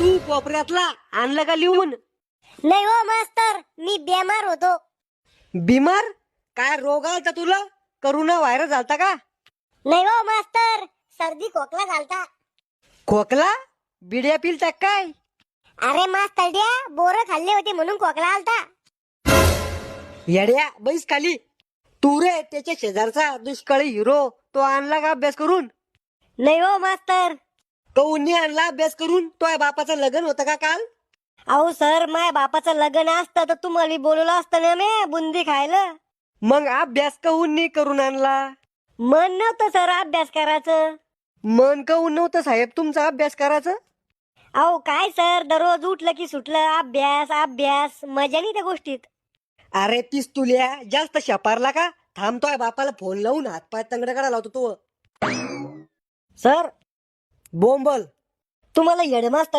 तू कोपऱ्यातला आणलं का लिहून? नाही हो मास्तर, मी बेमार होतो. बिमार? काय रोग आलता तुला? करोना व्हायरस झालता का? नाही हो मास्तर, सर्दी खोकला झालता. खोकला? बिड्या पिलता काय? अरे मास्तरड्या, बोरं खाल्ले होते म्हणून खोकला आलता. येड्या बैस खाली. तू रे त्याच्या शेजारचा दुष्काळी हिरो, तो आणला का अभ्यास करून? नाही हो मास्तर. कौनी आणला अभ्यास करून? तो बापाचं लग्न होतं का काल? अहो सर, माझ्या बापाचं लग्न असतं तर तुम्हाला बोलवलं असतं ना मी बुंदी खायला. मग अभ्यास कहून नाही करून आणला? मन नव्हतं सर अभ्यास करायचं. मन कहून नव्हतं साहेब तुमचा अभ्यास करायचं? अहो काय सर, दररोज उठलं की सुटलं अभ्यास अभ्यास, मजा नाही त्या गोष्टीत. अरे तीस तुल्या जास्त शपारला का? थांबतोय बापाला फोन लावून हातपाय तंगड काढा लावतो तो. सर बोंबल. तुम्हाला हेडमास्तर